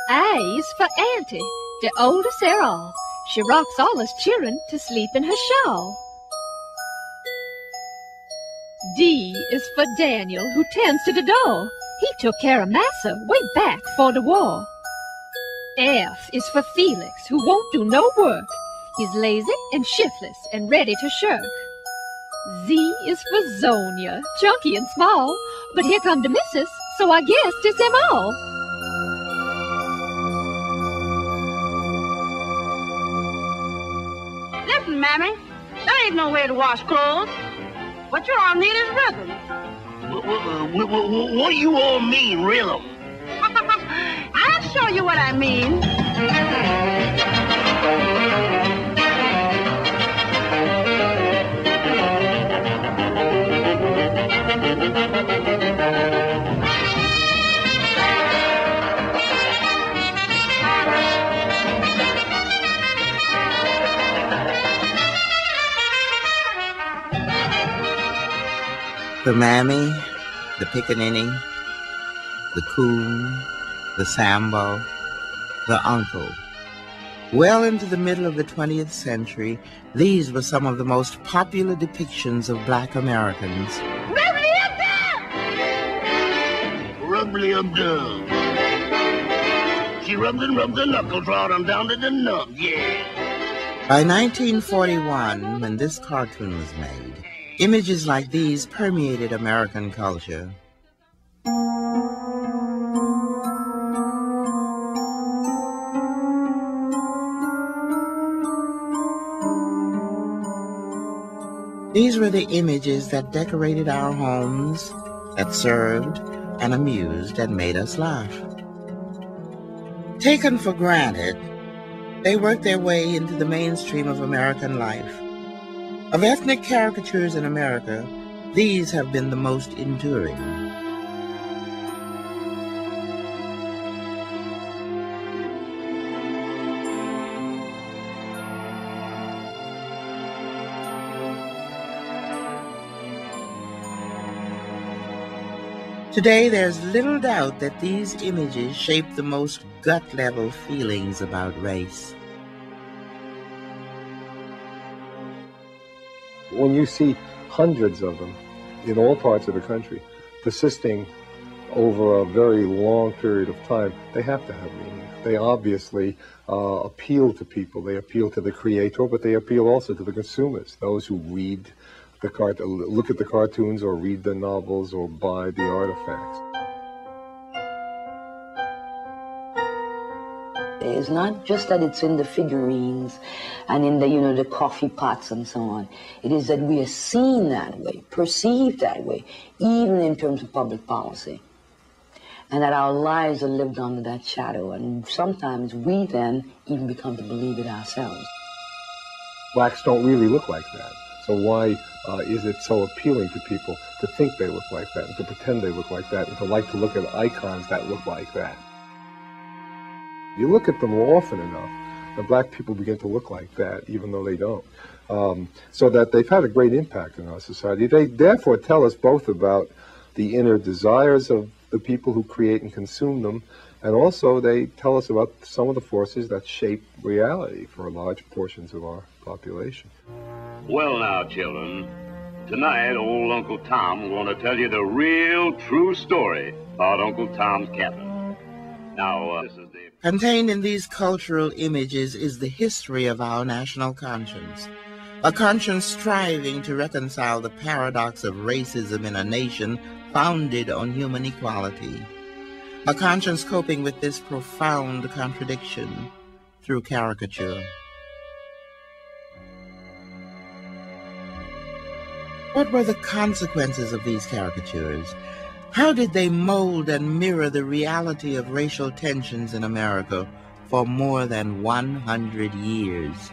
A is for Auntie, the oldest of all. She rocks all us children to sleep in her shawl. D is for Daniel, who tends to the door. He took care of Massa way back for the war. F is for Felix, who won't do no work. He's lazy and shiftless and ready to shirk. Z is for Zonia, chunky and small. But here come the missus, so I guess it's them all. Listen, Mammy, there ain't no way to wash clothes. What you all need is rhythm. What do you all mean, rhythm? I'll show you what I mean. The mammy, the pickaninny, the coon, the sambo, the uncle. Well into the middle of the 20th century, these were some of the most popular depictions of black Americans. Rubbly-up-dub. She rubs and rubs the knuckles right on down to the nub, yeah. By 1941, when this cartoon was made, images like these permeated American culture. These were the images that decorated our homes, that served and amused and made us laugh. Taken for granted, they worked their way into the mainstream of American life. Of ethnic caricatures in America, these have been the most enduring. Today, there's little doubt that these images shape the most gut-level feelings about race. When you see hundreds of them in all parts of the country, persisting over a very long period of time, they have to have meaning. They obviously appeal to people. They appeal to the creator, but they appeal also to the consumers, those who read look at the cartoons or read the novels or buy the artifacts. It's not just that it's in the figurines and in the, the coffee pots and so on. It is that we are seen that way, perceived that way, even in terms of public policy. And that our lives are lived under that shadow. And sometimes we then even become to believe it ourselves. Blacks don't really look like that. So why is it so appealing to people to think they look like that, and to pretend they look like that, and to like to look at icons that look like that? You look at them often enough, and black people begin to look like that, even though they don't. So that they've had a great impact in our society. They therefore tell us both about the inner desires of the people who create and consume them, and also they tell us about some of the forces that shape reality for large portions of our population. Well now, children, tonight old Uncle Tom going to tell you the real true story about Uncle Tom's Cabin. Now, this is the... Contained in these cultural images is the history of our national conscience, a conscience striving to reconcile the paradox of racism in a nation founded on human equality, a conscience coping with this profound contradiction through caricature. What were the consequences of these caricatures? How did they mold and mirror the reality of racial tensions in America for more than 100 years?